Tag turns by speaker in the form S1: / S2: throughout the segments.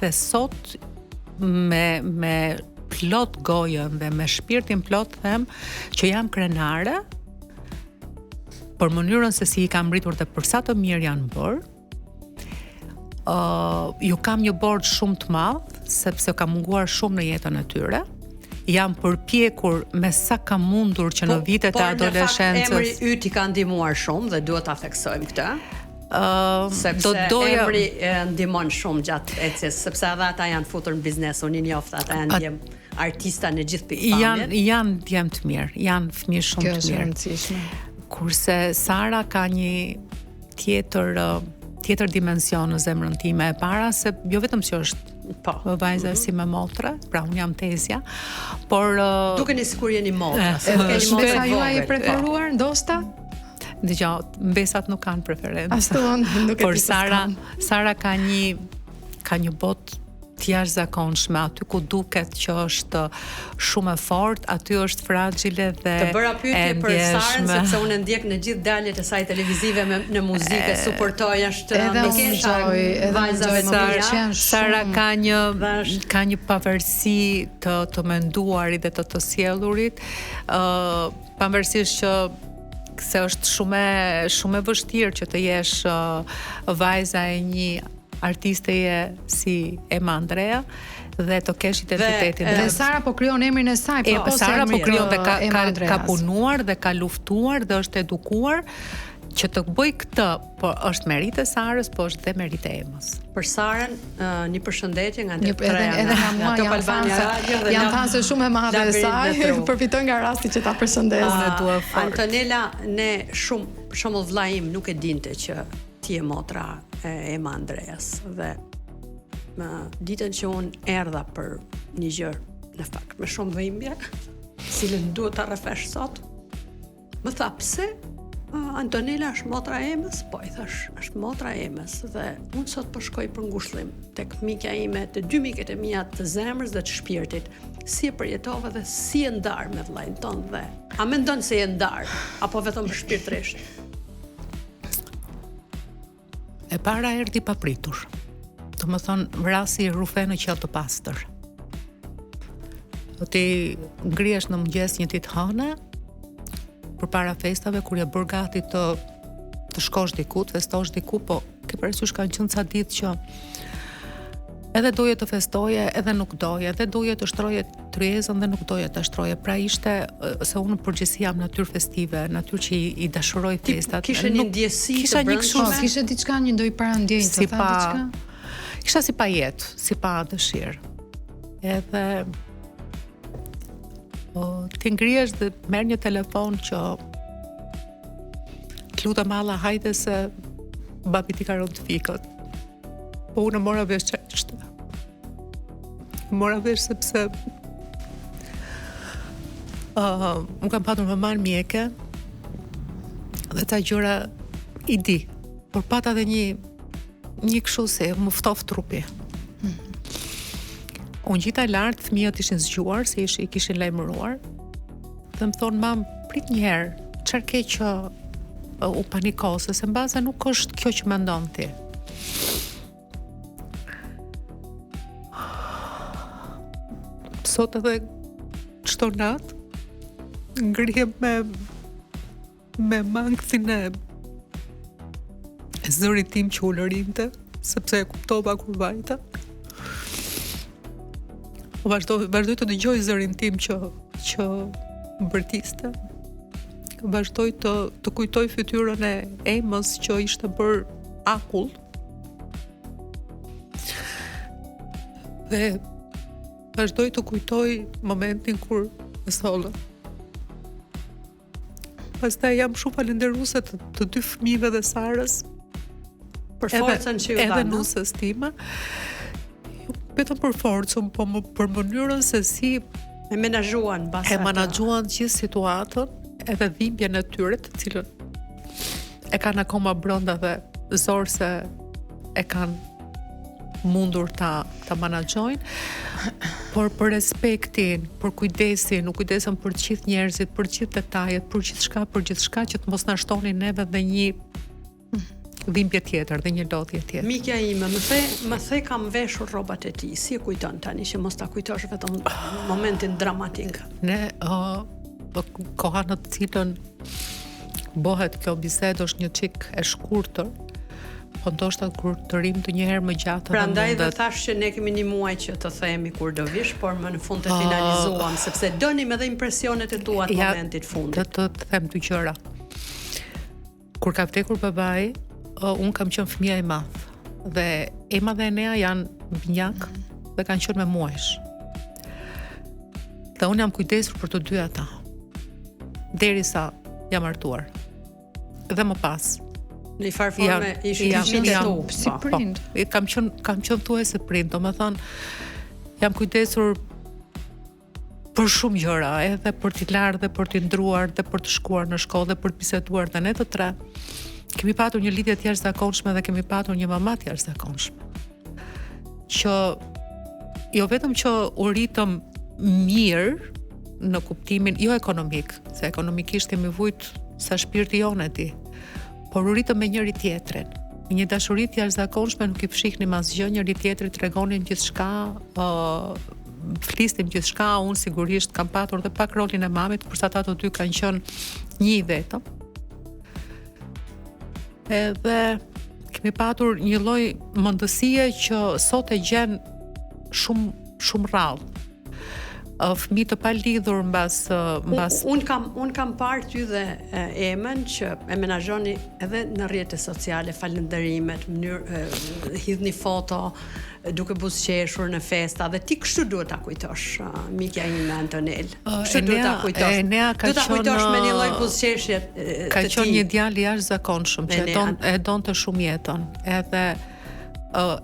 S1: dhe sot me plot gojën dhe me shpirtin plot them që jam krenare për mënyrën se si I kam mbritur dhe për sa të mirë janë bërë. Ju kam një borxh shumë të madh sepse kam munguar shumë në jetën e tyre. Jam përpjekur me sa kam mundur që në vitet e adoleshencës.
S2: Por në fakt emri yt I ka ndihmuar shumë dhe duhet ta theksojmë këtë. Sepse emri ndihmon shumë gjatë ecjes, sepse edhe ata janë futur në biznes, unë I njoft, ata janë artista në gjithë pikpamjen.
S1: Janë djem të mirë, janë fëmijë shumë të mirë.
S3: Kjo është rëndësishme.
S1: Kurse Sara ka një tjetër dimension në zemrën time e para, se jo vetëm që është vajza si me motre, pra unë jam tezja, por
S2: dukeni sikur jeni motra,
S3: Mbesa juaj e preferuar ndoshta?
S1: Dëgjoj, mbesat nuk kanë preferencë.
S3: Ashtu nuk e di.
S1: Por Sara ka një botë të jashtëzakonshme, aty ku duket që është shumë e fortë, aty është fragjile dhe
S2: të bëra pyetje për Sarën sepse unë ndjek në gjithë daljet e saj televizive në muzikë, suportoj është
S1: Sara ka një pavarësi të menduarit dhe të sjellurit, pavarësisht që se është shumë e vështirë që të jesh vajza e një artisteje si Emma Andrea dhe të kesh identitetin.
S3: Dhe Sara po krijon emrin e saj,
S1: Sara po krijon dhe ka punuar dhe ka luftuar dhe është edukuar që të bëj këtë, po është merit e Sarës, po është dhe merit e Emës.
S2: Për Sarën, një përshëndetje nga
S3: edhe nga mua janë thënë se shumë e madhe e saj, përfitoj nga rasti që ta përshëndes.
S2: Antonella, ne shumë, për shembull vllai im nuk e dinte që ti je motra e Emma Andreas dhe më ditën që unë erdha për një gjë në fakt me shumë dhimbje, cilën duhet ta rrefesh sot, më tha pse Antonella është motra e Emës? Po I thash, është motra e Emës dhe unë sot po shkoj për ngushëllim tek mikja ime, të dy miket e mia të zemrës dhe të shpirtit. Si e përjetova dhe si e ndar me vllain ton dhe a mendon se e ndar apo vetëm shpirtërisht?
S1: E para erdhi papritur. Do të thonë vrasi rufe në qell të pastër. Do ti ngrihesh në mëngjes një ditë hënë përpara festave kur je bër gati të shkosh diku, të festosh diku, po ke parasysh kanë qenë ca ditë që edhe doje të festoje, edhe nuk doje, edhe doje të shtroje tryezën dhe nuk doje të shtroje. Pra ishte se unë përgjithësi jam natyrë festive, natyrë që I dashuroj festat.
S2: Kishe një ndjesi të brendshme,
S3: kishe diçka një ndonjë parandjenjë,
S1: si pa diçka. Kisha si pa jetë, si pa dëshirë. Edhe ti ngrihesh dhe merr një telefon që të lutem alla hajde se babi ti ka rënë të fikët. Po unë mora vesh çështë. Mora vesh sepse unë kam patur më marrë mjeke dhe ta gjëra I di, por pata dhe një kështu se më ftoft trupi. Unë gjita lartë, fëmijët ishin zgjuar, se I kishin lajmëruar, dhe më thonë, mam, prit njëherë, çfarë ke që u panikose, se mbaza nuk është kjo që mendon ti. Sot edhe çdo natë, ngrihem me mangësin e zërit tim që u lërinte, sepse e kuptova kur vajta. Vazhdoj të dëgjoj zërin tim që bërtiste. Vazhdoj të kujtoj fytyrën e Emës që ishte bër akull. Dhe vazhdoj të kujtoj momentin kur e sollë. Pastaj jam shumë falënderuese të dy fëmijëve dhe Sarës
S2: për forcën që ju dhanë.
S1: Edhe nusës time. Vetëm për forcën, po për mënyrën se si
S2: e menaxhuan
S1: gjithë situatën, edhe dhimbjen e tyre, të cilën e kanë akoma brenda dhe zor se e kanë mundur ta menaxhojnë, por për respektin, për kujdesin, u kujdesën për të gjithë njerëzit, për të gjithë detajet, për gjithçka që të mos na shtonin neve dhe një dhimbje tjetër dhe një lodhje tjetër.
S2: Mikja ime, më the kam veshur rrobat e tij. Si e kujton tani që mos ta kujtosh vetëm momentin dramatik?
S1: Ne koha në të cilën bëhet kjo bisedë është një çik e shkurtër, po ndoshta kur të rim të një herë më gjatë.
S2: Prandaj dhe thash që ne kemi një muaj që të themi kur do vish, por më në fund të finalizuam, sepse donim edhe impresionet e tua të momentit fundit.
S1: Të them dy gjëra. Kur ka vdekur babai, unë kam qenë fëmija i madh dhe Ema dhe Enea janë binjak dhe kanë qenë me muajsh. Dhe unë jam kujdesur për të dy ata derisa jam martuar. Dhe më pas.
S2: Në farë forme ishin
S3: si prind.
S1: Kam qenë thuajse prind, domethënë jam kujdesur për shumë gjëra, edhe për t'i larë dhe për t'i ndruar dhe për të shkuar në shkollë dhe për të biseduar dhe ne të tre. Kemi patur një lidhje të jashtëzakonshme dhe kemi patur një mama të jashtëzakonshme. Që jo vetëm që u ritëm mirë në kuptimin jo ekonomik, se ekonomikisht kemi vujt sa shpirti jonë e ti, por u ritëm me njëri tjetrin. Një dashuri të jashtëzakonshme, nuk i fshihnim asgjë, njëri tjetrit tregonin gjithçka, flisnim gjithçka, unë sigurisht kam patur dhe pak rolin e mamit, përsa ata të dy kanë qenë një i vetëm. Edhe kemi patur një lloj mendësie që sot e gjen shumë rrallë. Fëmijë të palidhur mbas
S2: un kam parë ty dhe Emën që e menaxhoni edhe në rrjetet sociale, falënderimet, mënyrë hidhni foto duke buzëqeshur në festa dhe ti kështu duhet ta kujtosh mikja ime Antonel. Kështu duhet ta kujtosh. Duhet ta kujtosh me një lloj buzëqeshje të tij.
S1: Ka qenë një djalë i jashtëzakonshëm që e donte shumë jetën.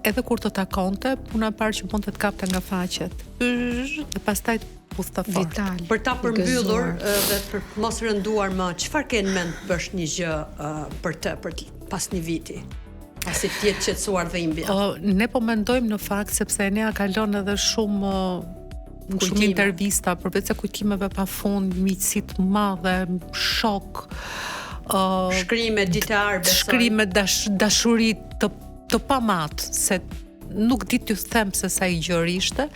S1: Edhe kur të takonte, puna e parë që mund të kapte nga faqet. Dhe pastaj puthta fort.
S2: Për ta përmbyllur dhe për mos rënduar më, çfarë ke në mend bësh një gjë për pas një viti? Pasi të jetë qetësuar dhe imbja.
S1: Ne po mendojmë në fakt sepse Enea ka lënë edhe shumë intervista, përveç se kujtimeve pafund, miqësi të madhe, shok,
S2: shkrime ditar, besoj.
S1: Shkrime dashuri të pamat, se nuk di t'ju them se sa i gjërë ishte,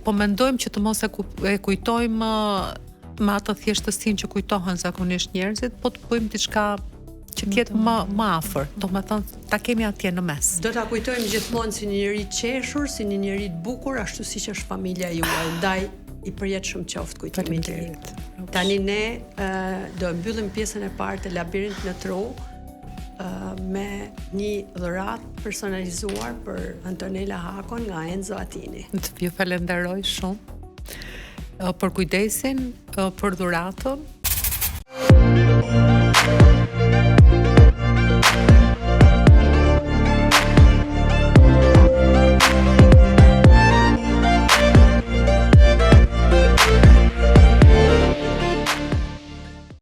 S1: po mendojmë që të mos e kujtojmë me atë thjeshtësinë që kujtohen zakonisht njerëzit, po të bëjmë diçka që t'jetë më afër, domethënë ta kemi atje në mes.
S2: Do ta kujtojmë gjithmonë si një njerëz të qeshur, si një njerëz të bukur, ashtu siç është familja juaj. Ndaj i përjetshëm qoftë kujtimi i tij. Tani ne do mbyllim pjesën e parë të Labirint në Tru me një dhuratë personalizuar për Antonela Hakon nga Enzo Atini.
S1: Ju falenderoj shumë për kujdesin, për dhuratën.